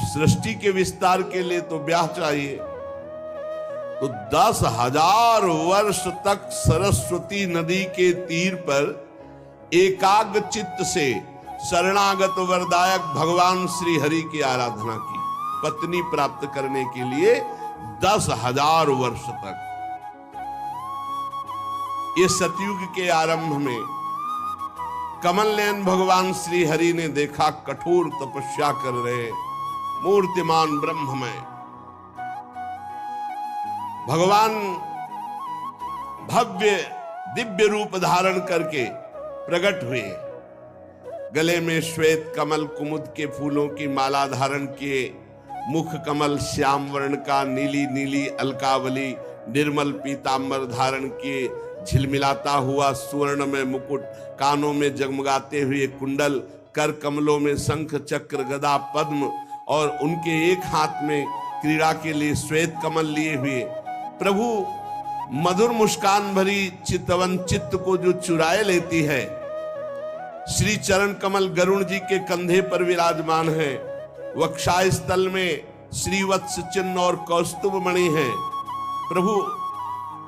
सृष्टि के विस्तार के लिए तो ब्याह चाहिए। तो 10,000 वर्ष तक सरस्वती नदी के तीर पर एकाग्र चित्त से शरणागत वरदायक भगवान श्री हरि की आराधना की, पत्नी प्राप्त करने के लिए 10,000 वर्ष तक। ये सतयुग के आरंभ में कमल नयन भगवान श्री हरि ने देखा, कठोर तपस्या कर रहे मूर्तिमान ब्रह्ममय भगवान भव्य दिव्य रूप धारण करके प्रकट हुए। गले में श्वेत कमल कुमुद के फूलों की माला धारण किए, मुख कमल श्याम वर्ण का, नीली नीली अलकावली निर्मल पीतांबर धारण किए, झिलमिलाता हुआ सुवर्ण में मुकुट, कानों में जगमगाते हुए कुंडल, कर कमलों में शंख चक्र गदा पद्म, और उनके एक हाथ में क्रीड़ा के लिए श्वेत कमल लिए हुए प्रभु मधुर मुस्कान भरी चितवन चित्त को जो चुराए लेती है, श्री चरण कमल गरुण जी के कंधे पर विराजमान है, वक्षाय स्थल में श्रीवत्स चिन्ह और कौस्तुभ मणि है। प्रभु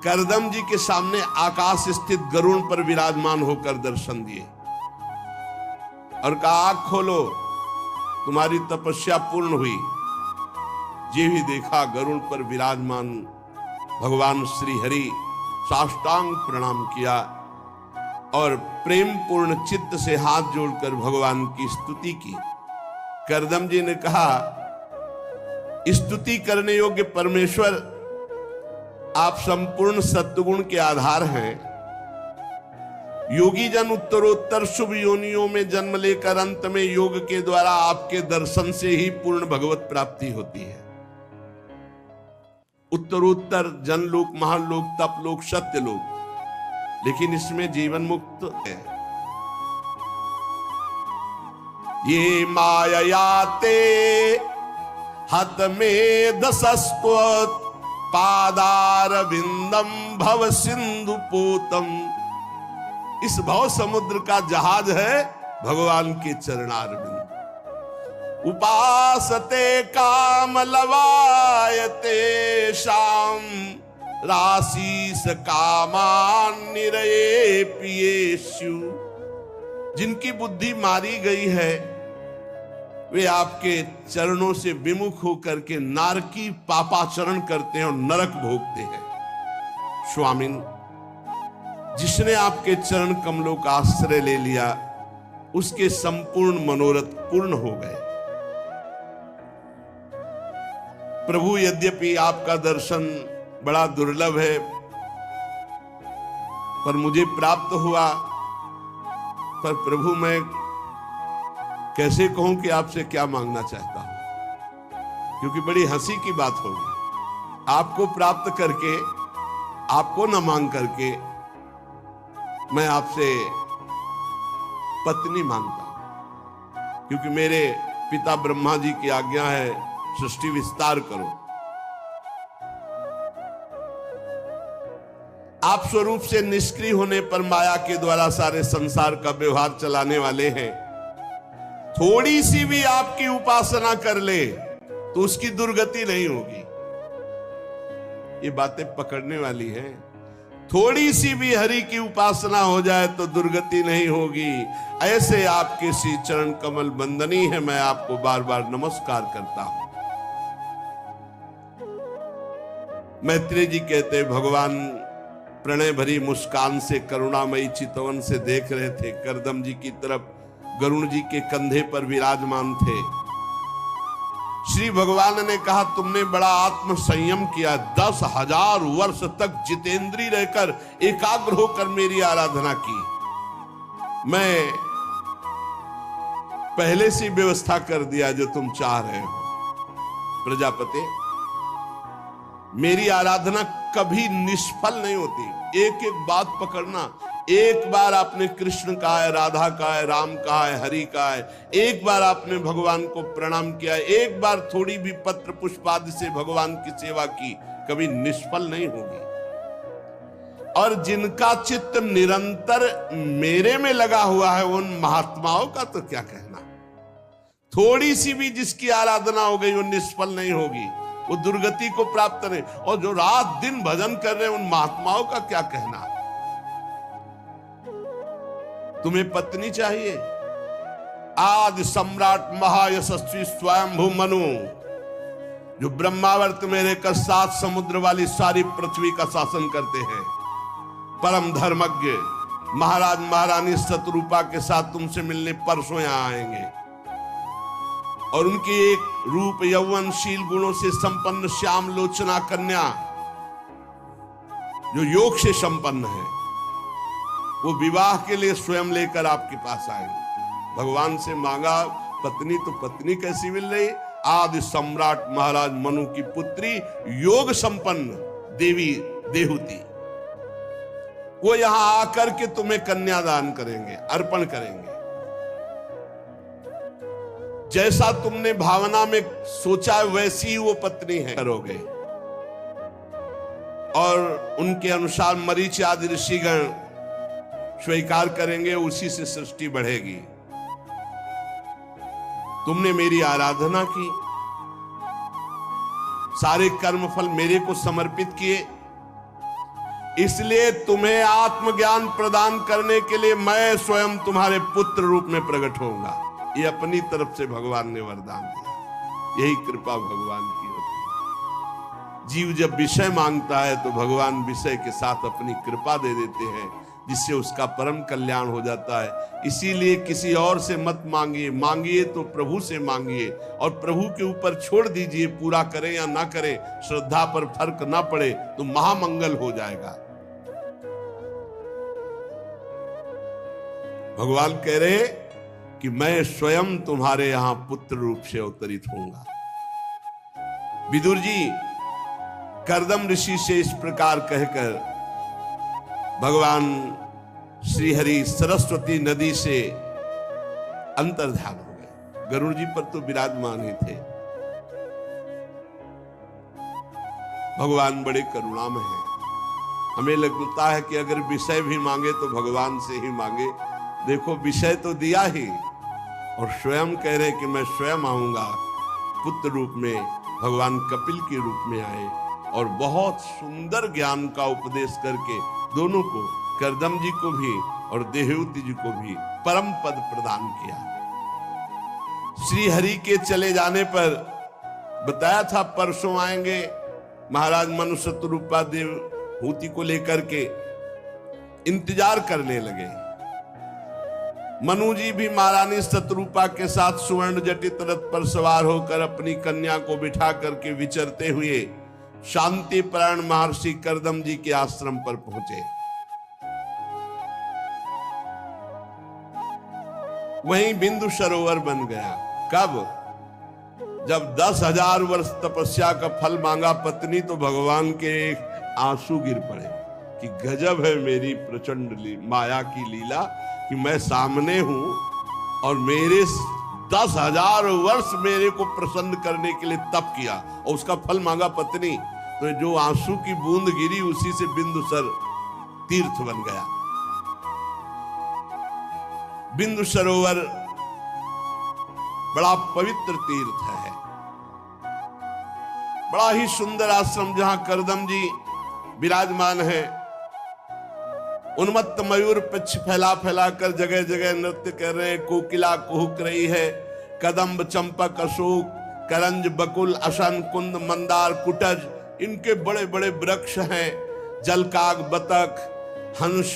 करदम जी के सामने आकाश स्थित गरुण पर विराजमान होकर दर्शन दिए और कहा, आँख खोलो, तुम्हारी तपस्या पूर्ण हुई। ये भी देखा गरुण पर विराजमान भगवान श्री हरि, साष्टांग प्रणाम किया और प्रेम पूर्ण चित्त से हाथ जोड़कर भगवान की स्तुति की। करदम जी ने कहा, स्तुति करने योग्य परमेश्वर, आप संपूर्ण सत्वगुण के आधार हैं। योगी जन उत्तरोत्तर शुभ योनियों में जन्म लेकर अंत में योग के द्वारा आपके दर्शन से ही पूर्ण भगवत प्राप्ति होती है। उत्तरोत्तर जनलोक, महालोक, तपलोक, सत्यलोक, लेकिन इसमें जीवन मुक्त है। ये माययाते हत में दशस्त्वत पादार विंदम भव सिंधु पोतम। इस भव समुद्र का जहाज है भगवान के चरणारविंद। उपासते काम लवायते शाम राशीस कामान निरये पियेषु। जिनकी बुद्धि मारी गई है वे आपके चरणों से विमुख होकर के नारकी पापाचरण करते हैं और नरक भोगते हैं। स्वामिन, जिसने आपके चरण कमलों का आश्रय ले लिया उसके संपूर्ण मनोरथ पूर्ण हो गए। प्रभु, यद्यपि आपका दर्शन बड़ा दुर्लभ है पर मुझे प्राप्त हुआ, पर प्रभु मैं कैसे कहूं कि आपसे क्या मांगना चाहता हूं, क्योंकि बड़ी हंसी की बात होगी। आपको प्राप्त करके, आपको न मांग करके मैं आपसे पत्नी मांगता हूं, क्योंकि मेरे पिता ब्रह्मा जी की आज्ञा है सृष्टि विस्तार करो। आप स्वरूप से निष्क्रिय होने पर माया के द्वारा सारे संसार का व्यवहार चलाने वाले हैं। थोड़ी सी भी आपकी उपासना कर ले तो उसकी दुर्गति नहीं होगी। ये बातें पकड़ने वाली हैं। थोड़ी सी भी हरि की उपासना हो जाए तो दुर्गति नहीं होगी। ऐसे आपके श्री चरण कमल बंदनी है, मैं आपको बार बार नमस्कार करता हूं। मैत्रेय जी कहते, भगवान प्रणय भरी मुस्कान से करुणामयी चितवन से देख रहे थे। करदम जी की तरफ गरुण जी के कंधे पर विराजमान थे। श्री भगवान ने कहा, तुमने बड़ा आत्म संयम किया। 10,000 वर्ष तक जितेंद्रिय रहकर एकाग्र होकर मेरी आराधना की। मैं पहले से व्यवस्था कर दिया जो तुम चाह रहे हो। प्रजापति, मेरी आराधना कभी निष्फल नहीं होती। एक एक बात पकड़ना। एक बार आपने कृष्ण कहा है, राधा कहा है, राम कहा है, हरि कहा है, एक बार आपने भगवान को प्रणाम किया, एक बार थोड़ी भी पत्र पुष्पादि से भगवान की सेवा की, कभी निष्फल नहीं होगी। और जिनका चित्त निरंतर मेरे में लगा हुआ है उन महात्माओं का तो क्या कहना। थोड़ी सी भी जिसकी आराधना हो गई वो निष्फल नहीं होगी, वो दुर्गति को प्राप्त नहीं। और जो रात दिन भजन कर रहे हैं उन महात्माओं का क्या कहना। तुम्हें पत्नी चाहिए, आदि सम्राट महायशस्वी स्वयंभू मनु, जो ब्रह्मावर्त में रहकर 7 समुद्र वाली सारी पृथ्वी का शासन करते हैं, परम धर्मज्ञ महाराज महारानी शतरूपा के साथ तुमसे मिलने परसों यहां आएंगे। और उनकी एक रूप यौवनशील गुणों से संपन्न श्याम लोचना कन्या जो योग से संपन्न है, वो विवाह के लिए स्वयं लेकर आपके पास आएंगे। भगवान से मांगा पत्नी, तो पत्नी कैसी मिल रही? आदि सम्राट महाराज मनु की पुत्री योग संपन्न देवी देहूति, वो यहां आकर के तुम्हें कन्यादान करेंगे, अर्पण करेंगे। जैसा तुमने भावना में सोचा वैसी ही वो पत्नी है करोगे। और उनके अनुसार मरीच आदि ऋषिगण स्वीकार करेंगे, उसी से सृष्टि बढ़ेगी। तुमने मेरी आराधना की, सारे कर्मफल मेरे को समर्पित किए, इसलिए तुम्हें आत्मज्ञान प्रदान करने के लिए मैं स्वयं तुम्हारे पुत्र रूप में प्रकट होऊंगा। ये अपनी तरफ से भगवान ने वरदान दिया। यही कृपा भगवान की होती है। जीव जब विषय मांगता है तो भगवान विषय के साथ अपनी कृपा दे देते हैं, जिससे उसका परम कल्याण हो जाता है। इसीलिए किसी और से मत मांगिए, मांगिए तो प्रभु से मांगिए, और प्रभु के ऊपर छोड़ दीजिए। पूरा करें या ना करें, श्रद्धा पर फर्क ना पड़े तो महामंगल हो जाएगा। भगवान कह रहे कि मैं स्वयं तुम्हारे यहां पुत्र रूप से अवतरित होऊंगा। विदुर जी कर्दम ऋषि से इस प्रकार कहकर भगवान श्रीहरि सरस्वती नदी से अंतर्ध्यान हो गए। गरुड़ जी पर तो विराजमान ही थे। भगवान बड़े करुणामय हैं। हमें लगता है कि अगर विषय भी मांगे तो भगवान से ही मांगे। देखो विषय तो दिया ही, और स्वयं कह रहे कि मैं स्वयं आऊंगा पुत्र रूप में। भगवान कपिल के रूप में आए और बहुत सुंदर ज्ञान का उपदेश करके दोनों को, कर्दम जी को भी और देहूति जी को भी परम पद प्रदान किया। श्री हरि के चले जाने पर बताया था परसों आएंगे महाराज मनु शतरूपा देवहूति को लेकर के, इंतजार करने लगे। मनु जी भी महारानी शतरूपा के साथ सुवर्ण जटित रथ पर सवार होकर अपनी कन्या को बिठा करके विचरते हुए शांति प्राण महर्षि कर्दम जी के आश्रम पर पहुंचे। वहीं बिंदु सरोवर बन गया। कब? जब 10,000 वर्ष तपस्या का फल मांगा पत्नी, तो भगवान के आंसू गिर पड़े कि गजब है मेरी प्रचंड माया की लीला, कि मैं सामने हूं और मेरे 10,000 वर्ष मेरे को प्रसन्न करने के लिए तप किया और उसका फल मांगा पत्नी। तो जो आंसू की बूंद गिरी उसी से बिंदुसर तीर्थ बन गया। बिंदु सरोवर बड़ा पवित्र तीर्थ है, बड़ा ही सुंदर आश्रम जहां कर्दम जी विराजमान है। उन्मत्त मयूर पक्ष फैला फैला कर जगह जगह नृत्य कर रहे हैं। कोकिला कुहुक रही है। कदम्ब चंपक अशोक करंज बकुल अशन कुंद मंदार कुटज, इनके बड़े बड़े वृक्ष हैं। जलकाग बतख हंस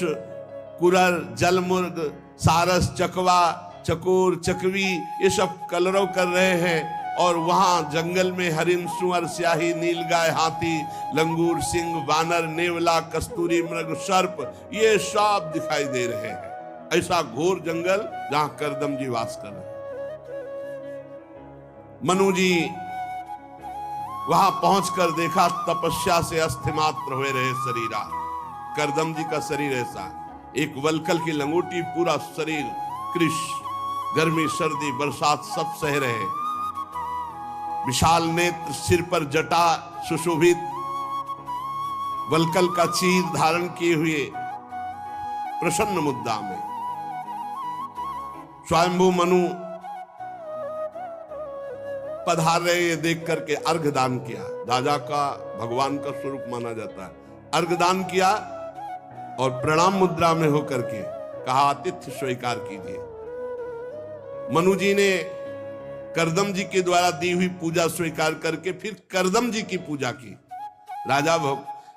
कुरर जलमुर्ग सारस चकवा चकोर चकवी ये सब कलरव कर रहे हैं। और वहां जंगल में हरिन सुअर स्याही नीलगाय हाथी लंगूर सिंह वानर नेवला कस्तूरी मृग सर्प ये सब दिखाई दे रहे हैं। ऐसा घोर जंगल जहां कर्दम जी वास कर रहे हैं। मनु जी वहां पहुंचकर देखा तपस्या से अस्थिमात्र हुए रहे शरीरा। कर्दम जी का शरीर ऐसा, एक वलकल की लंगोटी, पूरा शरीर कृष, गर्मी सर्दी बरसात सब सह रहे। विशाल नेत्र, सिर पर जटा सुशोभित, वलकल का चीर धारण किए हुए प्रसन्न मुद्रा में स्वयंभू मनु पधार रहे ये देख करके अर्घ दान किया। राजा का भगवान का स्वरूप माना जाता है। अर्घ दान किया और प्रणाम मुद्रा में होकर के कहा आतिथ्य स्वीकार कीजिए। मनु जी ने करदम जी के द्वारा दी हुई पूजा स्वीकार करके फिर करदम जी की पूजा की। राजा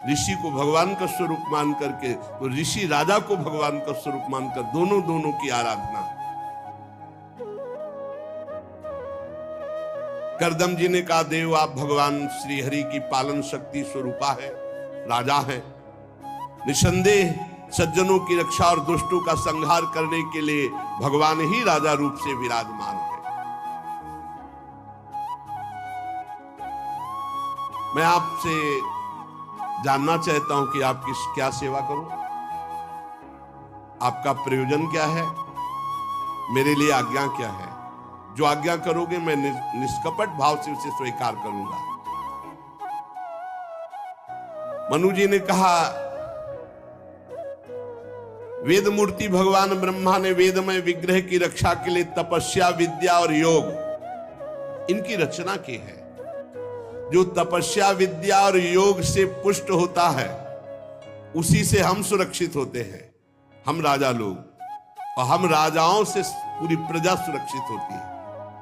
ऋषि को भगवान का स्वरूप मान करके तो ऋषि राजा को भगवान का स्वरूप मानकर दोनों की आराधना। करदम जी ने कहा देव आप भगवान श्री हरि की पालन शक्ति स्वरूपा है, राजा है, निसंदेह सज्जनों की रक्षा और दुष्टों का संहार करने के लिए भगवान ही राजा रूप से विराजमान है। मैं आपसे जानना चाहता हूं कि आपकी क्या सेवा करूं, आपका प्रयोजन क्या है, मेरे लिए आज्ञा क्या है। जो आज्ञा करोगे मैं निष्कपट भाव से उसे स्वीकार करूंगा। मनु जी ने कहा वेद मूर्ति भगवान ब्रह्मा ने वेदमय विग्रह की रक्षा के लिए तपस्या, विद्या और योग इनकी रचना की है। जो तपस्या, विद्या और योग से पुष्ट होता है उसी से हम सुरक्षित होते हैं, हम राजा लोग, और हम राजाओं से पूरी प्रजा सुरक्षित होती है।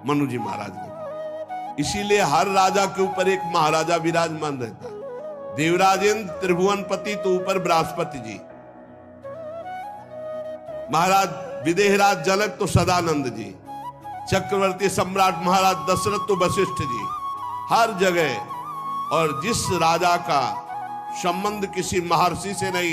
मनु जी महाराज ने कहा इसीलिए हर राजा के ऊपर एक महाराजा विराजमान रहता है। देवराजेंद्र त्रिभुवनपति तो ऊपर बृहस्पति जी, महाराज विदेहराज जनक तो सदानंद जी, चक्रवर्ती सम्राट महाराज दशरथ तो वशिष्ठ जी, हर जगह। और जिस राजा का संबंध किसी महर्षि से नहीं